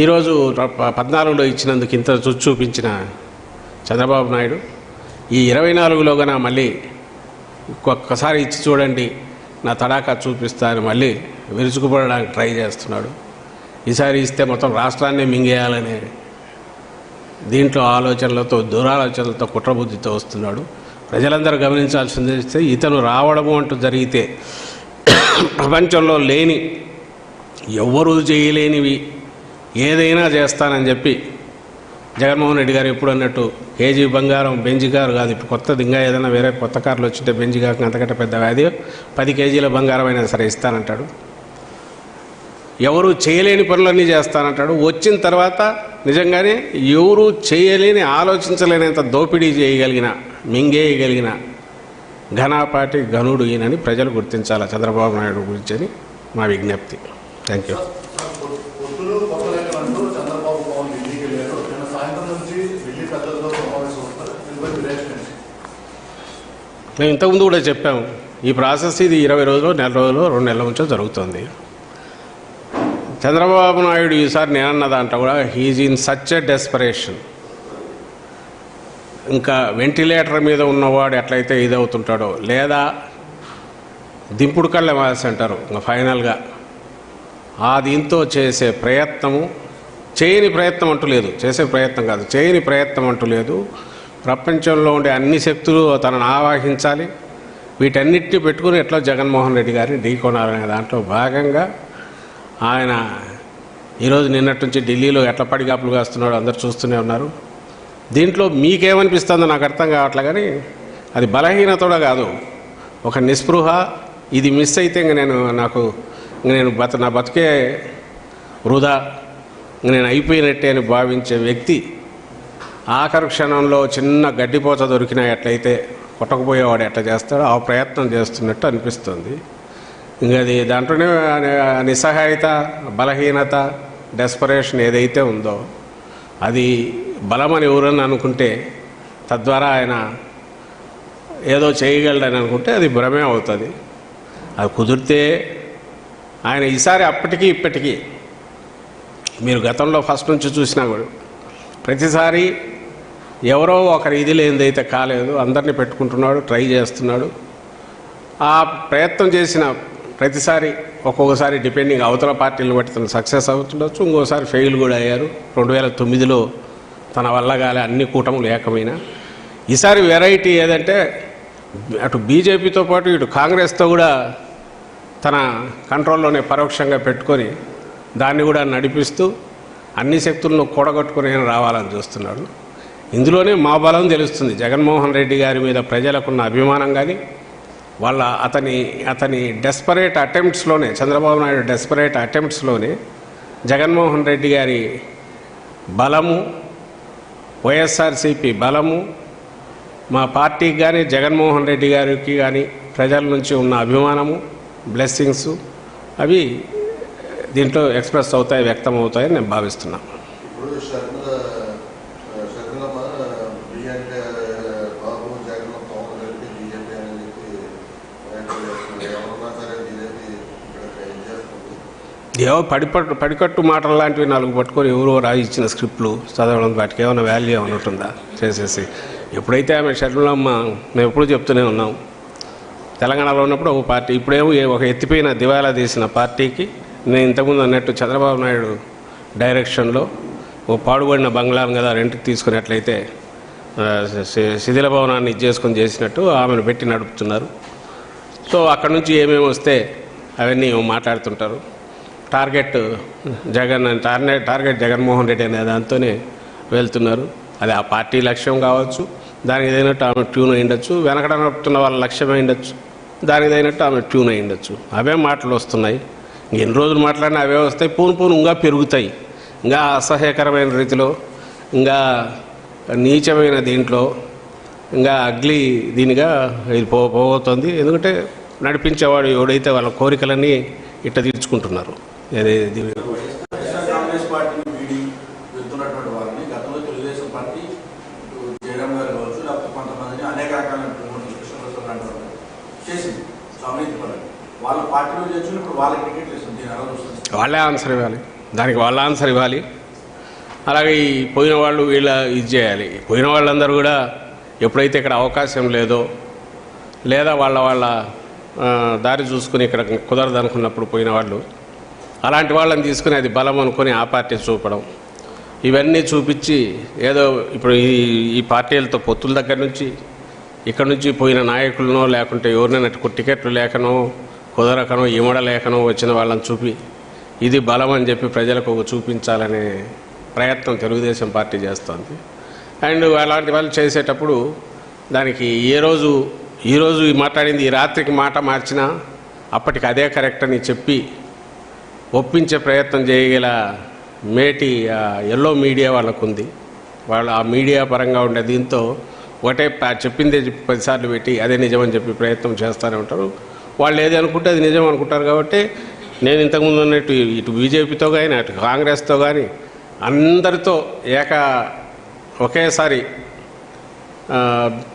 ఈరోజు 14లో ఇచ్చినందుకు ఇంత చూపించిన చంద్రబాబు నాయుడు ఈ 24లో కన్నా మళ్ళీ ఒక్కసారి ఇచ్చి చూడండి నా తడాకా చూపిస్తా అని మళ్ళీ విరుచుకుపడడానికి ట్రై చేస్తున్నాడు. ఈసారి ఇస్తే మొత్తం రాష్ట్రాన్ని మింగేయాలనే దీంట్లో ఆలోచనలతో, దురాలోచనలతో, కుట్రబుద్ధితో వస్తున్నాడు. ప్రజలందరూ గమనించాల్సింది ఇతను రావడము అంటూ జరిగితే ప్రపంచంలో లేని, ఎవ్వరూ చేయలేనివి ఏదైనా చేస్తానని చెప్పి జగన్మోహన్ రెడ్డి గారు ఎప్పుడు అన్నట్టు కేజీ బంగారం బెంజి కారు కాదు, ఇప్పుడు కొత్తది ఇంకా ఏదైనా వేరే కొత్త కార్లు వచ్చింటే బెంజి కాక అంతకంటే పెద్ద వ్యాధి 10 కేజీల బంగారం అయినా సరే ఇస్తానంటాడు. ఎవరు చేయలేని పనులన్నీ చేస్తానంటాడు. వచ్చిన తర్వాత నిజంగానే ఎవరు చేయలేని, ఆలోచించలేనంత దోపిడీ చేయగలిగిన, మింగేయగలిగిన ఘనాపాటి ఘనుడు ఈయనని ప్రజలు గుర్తించాలి చంద్రబాబు నాయుడు గురించి అని మా విజ్ఞప్తి. Thank you. సాయంత్రం నుంచి ఢిల్లీ పెద్దలతో సమావేశం వస్తారు. మేము ఇంతకుముందు కూడా చెప్పాము, ఈ ప్రాసెస్ ఇది 20 రోజులు, నెల రోజులు, 2 నెలల నుంచో జరుగుతుంది. చంద్రబాబు నాయుడు ఈసారి నేనన్న దాంట్లో కూడా he's in such a desperation. ఇంకా వెంటిలేటర్ మీద ఉన్నవాడు ఎట్లయితే ఇదవుతుంటాడో, లేదా దింపుడు కళ్ళ మాసి అంటారు ఇంకా ఫైనల్గా, ఆ దీంతో చేసే ప్రయత్నము, చేయని ప్రయత్నం అంటూ లేదు, చేసే ప్రయత్నం కాదు, చేయని ప్రయత్నం అంటూ లేదు. ప్రపంచంలో ఉండే అన్ని శక్తులు తనను ఆవాహించాలి, వీటన్నిటిని పెట్టుకుని ఎట్లా జగన్మోహన్ రెడ్డి గారిని ఢీకొనాలనే దాంట్లో భాగంగా ఆయన ఈరోజు నిన్నటి నుంచి ఢిల్లీలో ఎట్లా పడిగాపులు కాస్తున్నాడో అందరు చూస్తూనే ఉన్నారు. దీంట్లో మీకేమనిపిస్తుందో నాకు అర్థం కావట్లే, కానీ అది బలహీనత కూడా కాదు, ఒక నిస్పృహ. ఇది మిస్ అయితే ఇంక నేను నా బతుకే వృధా, నేను అయిపోయినట్టే అని భావించే వ్యక్తి ఆఖరి క్షణంలో చిన్న గడ్డిపోత దొరికినా ఎట్లయితే కొట్టకపోయేవాడు ఎట్లా చేస్తాడో ఆ ప్రయత్నం చేస్తున్నట్టు అనిపిస్తుంది. ఇంకా అది దాంట్లోనే నిస్సహాయత, బలహీనత, డెస్పరేషన్ ఏదైతే ఉందో అది బలమని ఎవరని అనుకుంటే, తద్వారా ఆయన ఏదో చేయగలడని అనుకుంటే అది భ్రమే అవుతుంది. అది కుదిరితే ఆయన ఈసారి అప్పటికీ ఇప్పటికీ మీరు గతంలో ఫస్ట్ నుంచి చూసినా కూడా ప్రతిసారి ఎవరో ఒకరి ఇది లేనిదైతే కాలేదు, అందరినీ పెట్టుకుంటున్నాడు, ట్రై చేస్తున్నాడు. ఆ ప్రయత్నం చేసిన ప్రతిసారి ఒక్కొక్కసారి డిపెండింగ్ అవతల పార్టీలను బట్టి తను సక్సెస్ అవుతుండొచ్చు, ఇంకోసారి ఫెయిల్ కూడా అయ్యారు. 2009లో తన వల్ల కాలే, అన్ని కూటములు ఏకమైన. ఈసారి వెరైటీ ఏదంటే అటు బీజేపీతో పాటు ఇటు కాంగ్రెస్తో కూడా తన కంట్రోల్లోనే పరోక్షంగా పెట్టుకొని దాన్ని కూడా నడిపిస్తూ అన్ని శక్తులను కూడగొట్టుకుని రావాలని చూస్తున్నాడు. ఇందులోనే మా బలం తెలుస్తుంది. జగన్మోహన్ రెడ్డి గారి మీద ప్రజలకున్న అభిమానం కానీ, వాళ్ళ అతని డెస్పరేట్ అటెంప్ట్స్లోనే, చంద్రబాబు నాయుడు డెస్పరేట్ అటెంప్ట్స్లోనే జగన్మోహన్ రెడ్డి గారి బలము, వైఎస్ఆర్సీపీ బలము, మా పార్టీకి కానీ జగన్మోహన్ రెడ్డి గారికి కానీ ప్రజల నుంచి ఉన్న అభిమానము, బ్లెస్సింగ్స్ అవి దీంట్లో ఎక్స్ప్రెస్ అవుతాయి, వ్యక్తం అవుతాయని నేను భావిస్తున్నాను. ఏవో పడికట్టు మాటలు లాంటివి 4 పట్టుకొని ఎవరో రాయిచ్చిన స్క్రిప్ట్లు చదవడం, వాటికి ఏమైనా వాల్యూ ఏమైనా ఉంటుందా చేసేసి. ఎప్పుడైతే ఆమె షర్మిలమ్మ, మేము ఎప్పుడు చెప్తూనే ఉన్నాం, తెలంగాణలో ఉన్నప్పుడు ఒక పార్టీ, ఇప్పుడేమో ఒక ఎత్తిపోయిన దివాలా తీసిన పార్టీకి నేను ఇంతకుముందు అన్నట్టు చంద్రబాబు నాయుడు డైరెక్షన్లో ఓ పాడుబడిన బంగ్లాను కదా రెంట్కి తీసుకున్నట్లయితే శిథిల భవనాన్ని చేసుకొని చేసినట్టు ఆమెను పెట్టి నడుపుతున్నారు. సో అక్కడ నుంచి ఏమేమి వస్తే అవన్నీ మాట్లాడుతుంటారు. టార్గెట్ జగన్మోహన్ రెడ్డి అనే దాంతోనే వెళ్తున్నారు. అది ఆ పార్టీ లక్ష్యం కావచ్చు, దానికి తగినట్టు ఆమె ట్యూన్ అయ్యిండొచ్చు, వెనకడ నడుపుతున్న వాళ్ళ లక్ష్యం అయ్యిండొచ్చు, దానికి తగినట్టు ఆమె ట్యూన్ అయ్యిండొచ్చు. అవే మాటలు వస్తున్నాయి. ఎన్ని రోజులు మాట్లాడినా అవే వస్తాయి, పూను ఇంకా పెరుగుతాయి, ఇంకా అసహ్యకరమైన రీతిలో, ఇంకా నీచమైన దీంట్లో, ఇంకా అగ్లీ దీనిగా ఇది పోతుంది. ఎందుకంటే నడిపించేవాడు ఎవడైతే వాళ్ళ కోరికలన్నీ ఇట్లా తీర్చుకుంటున్నారు. కాంగ్రెస్ పార్టీని వీడి వెళ్తున్నటువంటి వాళ్ళని గతంలో తెలుగుదేశం పార్టీ జయరామ్ గారు కావచ్చు, లేకపోతే కొంతమందిని అనేక రకాల చేసింది అవినీతి పరంగా. వాళ్ళ పార్టీలో చేర్చుకుని ఇప్పుడు వాళ్ళకి టికెట్ ఇస్తుంది. దీని ఎలా చూస్తుంది? వాళ్ళే ఆన్సర్ ఇవ్వాలి, దానికి వాళ్ళ ఆన్సర్ ఇవ్వాలి. అలాగే ఈ పోయిన వాళ్ళు వీళ్ళ ఇది చేయాలి. పోయిన వాళ్ళందరూ కూడా ఎప్పుడైతే ఇక్కడ అవకాశం లేదో, లేదా వాళ్ళ దారి చూసుకుని ఇక్కడ కుదరదు అనుకున్నప్పుడు పోయిన వాళ్ళు, అలాంటి వాళ్ళని తీసుకుని అది బలం అనుకొని ఆ పార్టీ చూపడం, ఇవన్నీ చూపించి ఏదో ఇప్పుడు ఈ పార్టీలతో పొత్తుల దగ్గర నుంచి ఇక్కడ నుంచి పోయిన నాయకులనో, లేకుంటే ఎవరినైనా టికెట్లు లేకనో, కుదరకనో, ఇమడలేకనో వచ్చిన వాళ్ళని చూపి ఇది బలం అని చెప్పి ప్రజలకు చూపించాలనే ప్రయత్నం తెలుగుదేశం పార్టీ చేస్తుంది. అండ్ అలాంటి వాళ్ళు చేసేటప్పుడు దానికి ఈరోజు మాట్లాడింది ఈ రాత్రికి మాట మార్చినా అప్పటికి అదే కరెక్ట్ అని చెప్పి ఒప్పించే ప్రయత్నం చేయగల మేటి ఎల్లో మీడియా వాళ్ళకు ఉంది. వాళ్ళు ఆ మీడియా పరంగా ఉండే దీంతో ఒకటే చెప్పిందే 10 సార్లు పెట్టి అదే నిజమని చెప్పి ప్రయత్నం చేస్తూనే ఉంటారు. వాళ్ళు ఏది అనుకుంటే అది నిజం అనుకుంటారు. కాబట్టి నేను ఇంతకుముందు అన్నట్టు ఇటు బీజేపీతో కానీ అటు కాంగ్రెస్తో కానీ అందరితో ఒకేసారి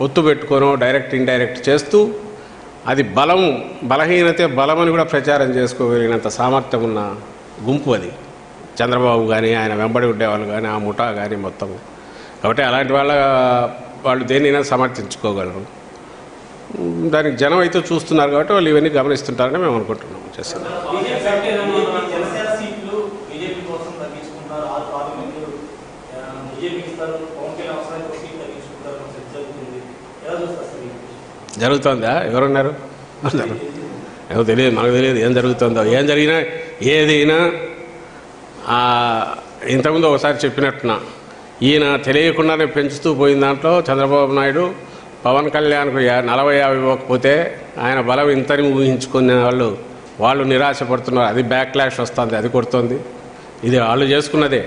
ఒత్తు పెట్టుకోనో డైరెక్ట్ ఇండైరెక్ట్ చేస్తూ అది బలహీనతే బలమని కూడా ప్రచారం చేసుకోగలిగినంత సామర్థ్యం ఉన్న గుంపు అది చంద్రబాబు కానీ ఆయన వెంబడి ఉండేవాళ్ళు కానీ ఆ ముఠా కానీ మొత్తం. కాబట్టి అలాంటి వాళ్ళు దేన్నైనా సమర్థించుకోగలరు. దానికి జనం అయితే చూస్తున్నారు కాబట్టి వాళ్ళు ఇవన్నీ గమనిస్తుంటారని మేము అనుకుంటున్నాం. చేస్తాం జరుగుతుందా? ఎవరున్నారు? ఏమో తెలియదు, మనకు తెలియదు ఏం జరుగుతుందో. ఏం జరిగినా ఏదైనా ఇంతకుముందు ఒకసారి చెప్పినట్టున్నా ఈయన తెలియకుండానే పెంచుతూ పోయిన దాంట్లో చంద్రబాబు నాయుడు పవన్ కళ్యాణ్కు 40-50 ఇవ్వకపోతే ఆయన బలం ఇంతని ఊహించుకునే వాళ్ళు నిరాశపడుతున్నారు. అది బ్యాక్లాష్ వస్తుంది, అది కొడుతుంది. ఇది వాళ్ళు చేసుకున్నదే.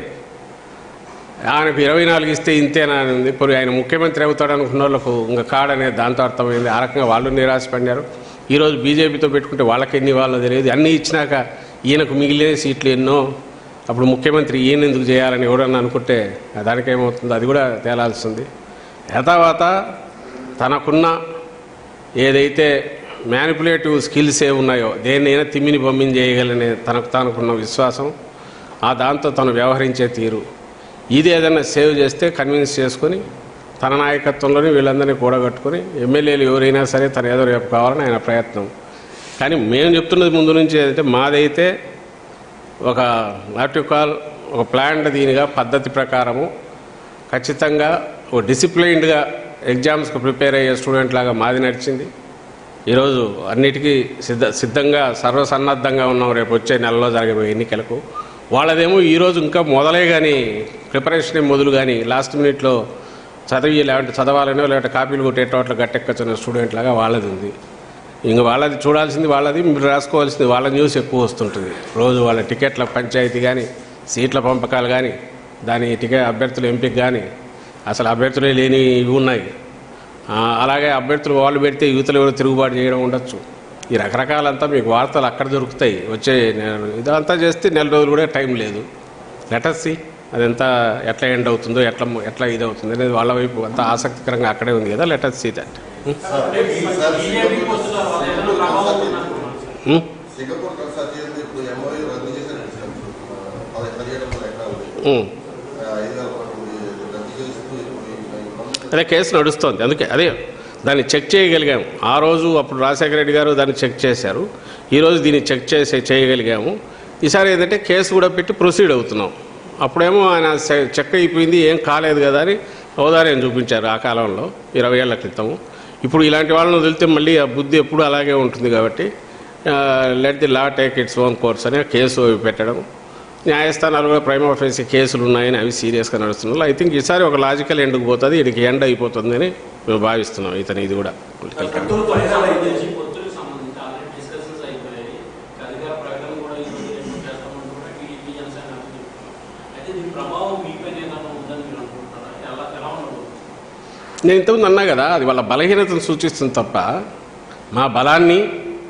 ఆయనకు 24 ఇస్తే ఇంతేనా అని ఉంది. ఇప్పుడు ఆయన ముఖ్యమంత్రి అవుతాడు అనుకున్న వాళ్ళకు ఇంకా కాడనే దాంతో అర్థమైంది. ఆ రకంగా వాళ్ళు నిరాశపడినారు. ఈరోజు బీజేపీతో పెట్టుకుంటే వాళ్ళకి ఎన్ని వాళ్ళో తెలియదు. అన్నీ ఇచ్చినాక ఈయనకు మిగిలిన సీట్లు ఎన్నో, అప్పుడు ముఖ్యమంత్రి ఈయన ఎందుకు చేయాలని ఎవడన్నా అనుకుంటే దానికేమవుతుందో అది కూడా తేలాల్సింది. యథావాత తనకున్న ఏదైతే మ్యానిపులేటివ్ స్కిల్స్ ఉన్నాయో దేన్నైనా తిమ్మిని బొమ్మిని చేయగలనే తనకున్న విశ్వాసం, దాంతో తను వ్యవహరించే తీరు, ఇది ఏదైనా సేవ్ చేస్తే కన్విన్స్ చేసుకొని తన నాయకత్వంలోనే వీళ్ళందరినీ కూడగట్టుకొని ఎమ్మెల్యేలు ఎవరైనా సరే తను ఏదో రేపు కావాలని ఆయన ప్రయత్నం. కానీ మేము చెప్తున్నది ముందు నుంచి ఏదైతే మాదైతే ఒక ఒక ప్లాన్డ్ దీనిగా పద్ధతి ప్రకారము ఖచ్చితంగా ఒక డిసిప్లైన్డ్గా ఎగ్జామ్స్కి ప్రిపేర్ అయ్యే స్టూడెంట్ లాగా మాది నడిచింది. ఈరోజు అన్నిటికీ సిద్ధంగా సర్వసన్నద్ధంగా ఉన్నాం రేపు వచ్చే నెలలో జరగబోయే ఎన్నికలకు. వాళ్ళదేమో ఈరోజు ఇంకా మొదలే కానీ ప్రిపరేషన్ మొదలు కానీ లాస్ట్ మినిట్లో చదవాలనో లేదంటే కాపీలు కొట్టేటోట్ల గట్టెక్కచ్చిన స్టూడెంట్ లాగా వాళ్ళది ఉంది. ఇంకా వాళ్ళది చూడాల్సింది వాళ్ళది, మీరు రాసుకోవాల్సింది వాళ్ళ న్యూస్ ఎక్కువ వస్తుంటుంది. రోజు వాళ్ళ టికెట్ల పంచాయతీ కానీ సీట్ల పంపకాలు కానీ దాని అభ్యర్థుల ఎంపిక కానీ అసలు అభ్యర్థులే లేని ఇవి ఉన్నాయి. అలాగే అభ్యర్థులు వాళ్ళు పెడితే యువతలు ఎవరు తిరుగుబాటు చేయడం ఉండొచ్చు. ఈ రకరకాలంతా మీకు వార్తలు అక్కడ దొరుకుతాయి. వచ్చే ఇదంతా చేస్తే నెల రోజులు కూడా టైం లేదు. లెటర్సీ అదంతా ఎట్లా ఎండ్ అవుతుందో ఎట్లా ఇది అవుతుంది అనేది వాళ్ళ వైపు అంతా ఆసక్తికరంగా అక్కడే ఉంది కదా. లెటర్సీ దట్ అదే కేసు నడుస్తుంది. అందుకే దాన్ని చెక్ చేయగలిగాము. ఆ రోజు అప్పుడు రాజశేఖర రెడ్డి గారు దాన్ని చెక్ చేశారు. ఈరోజు దీన్ని చెక్ చేయగలిగాము. ఈసారి ఏంటంటే కేసు కూడా పెట్టి ప్రొసీడ్ అవుతున్నాం. అప్పుడేమో ఆయన చెక్ అయిపోయింది ఏం కాలేదు కదా అని ఔదార్యం చూపించారు ఆ కాలంలో 20 ఏళ్ల క్రితము. ఇప్పుడు ఇలాంటి వాళ్ళని వదిలితే మళ్ళీ ఆ బుద్ధి ఎప్పుడు అలాగే ఉంటుంది. కాబట్టి let the law take its own course అని కేసు పెట్టడం, న్యాయస్థానాలు కూడా ప్రైమ్ ఆఫీసీ కేసులు ఉన్నాయని అవి సీరియస్గా నడుస్తున్నారు. ఐ థింక్ ఈసారి ఒక లాజికల్ ఎండ్కి పోతుంది, వీడికి ఎండ్ అయిపోతుందని మేము భావిస్తున్నాం. ఇది కూడా పొలిటికల్ నేను ఇంతకుముందు అన్నా కదా, అది వాళ్ళ బలహీనతను సూచిస్తుంది తప్ప మా బలాన్ని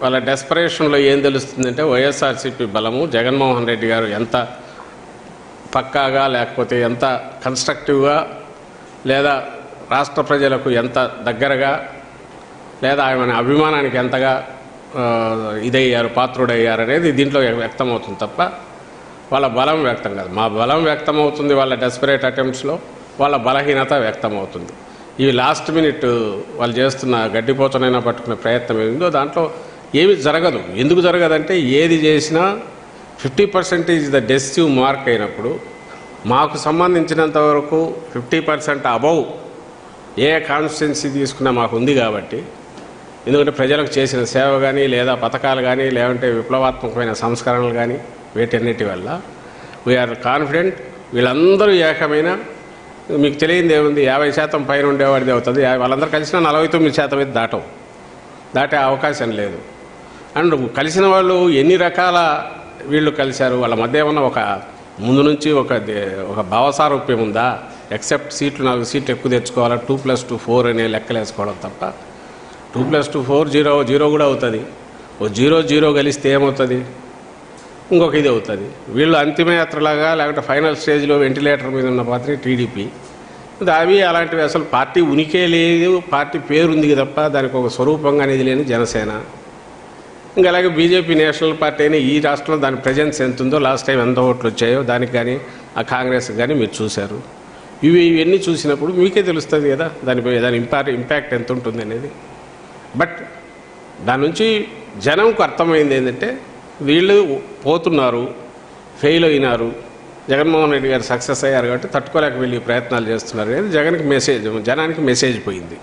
వాళ్ళ డెస్పరేషన్లో ఏం తెలుస్తుందంటే వైఎస్ఆర్సీపీ బలము, జగన్మోహన్ రెడ్డి గారు ఎంత పక్కాగా లేకపోతే ఎంత కన్స్ట్రక్టివ్గా లేదా రాష్ట్ర ప్రజలకు ఎంత దగ్గరగా లేదా ఆయన అభిమానానికి ఎంతగా పాత్రుడయ్యారు అనేది దీంట్లో వ్యక్తమవుతుంది తప్ప వాళ్ళ బలం వ్యక్తం కాదు. మా బలం వ్యక్తమవుతుంది వాళ్ళ డెస్పరేట్ అటెంప్ట్స్లో, వాళ్ళ బలహీనత వ్యక్తమవుతుంది. ఈ లాస్ట్ మినిట్ వాళ్ళు చేస్తున్న గడ్డిపోతనైనా పట్టుకునే ప్రయత్నం ఏమిందో దాంట్లో ఏమి జరగదు. ఎందుకు జరగదంటే ఏది చేసినా 50% ద డెసిసివ్ మార్క్ అయినప్పుడు మాకు సంబంధించినంత వరకు 50% అబౌవ్ ఏ కాన్స్టిట్యున్సీ తీసుకున్నా మాకు ఉంది. కాబట్టి ఎందుకంటే ప్రజలకు చేసిన సేవ కానీ లేదా పథకాలు కానీ లేదంటే విప్లవాత్మకమైన సంస్కరణలు కానీ వీటన్నిటి వల్ల వీఆర్ కాన్ఫిడెంట్. వీళ్ళందరూ ఏకమైన మీకు తెలియంది ఏముంది, 50% పైన ఉండేవాడిది అవుతుంది. వాళ్ళందరూ కలిసినా 49% అయితే దాటే అవకాశం లేదు. అండ్ కలిసిన వాళ్ళు ఎన్ని రకాల వీళ్ళు కలిశారు, వాళ్ళ మధ్య ఏమన్నా ఒక ముందు నుంచి ఒక భావసారూప్యం ఉందా? ఎక్సెప్ట్ 4 సీట్లు ఎక్కువ తెచ్చుకోవాలా, 2+2 4 అనే లెక్కలు వేసుకోవడం తప్ప 2+2 4 0 కూడా అవుతుంది. 0 కలిస్తే ఏమవుతుంది, ఇంకొక ఇది అవుతుంది. వీళ్ళు అంతిమయాత్రలాగా లేకపోతే ఫైనల్ స్టేజ్లో వెంటిలేటర్ మీద ఉన్న పాత్ర టీడీపీ, అవి అలాంటివి అసలు పార్టీ ఉనికే లేదు, పార్టీ పేరుంది తప్ప దానికి ఒక స్వరూపంగా అనేది లేని జనసేన. ఇంకా అలాగే బీజేపీ నేషనల్ పార్టీ అయినా ఈ రాష్ట్రంలో దాని ప్రజెన్స్ ఎంత ఉందో, లాస్ట్ టైం ఎంత ఓట్లు వచ్చాయో దానికి కానీ ఆ కాంగ్రెస్కి కానీ మీరు చూశారు. ఇవన్నీ చూసినప్పుడు మీకే తెలుస్తుంది కదా దాని ఇంపాక్ట్ ఎంత ఉంటుంది అనేది. బట్ దాని నుంచి జనంకు అర్థమైంది ఏంటంటే వీళ్ళు పోతున్నారు, ఫెయిల్ అయినారు, జగన్మోహన్ రెడ్డి గారు సక్సెస్ అయ్యారు కాబట్టి తట్టుకోలేక వెళ్ళి ప్రయత్నాలు చేస్తున్నారు అనేది జనానికి మెసేజ్ పోయింది.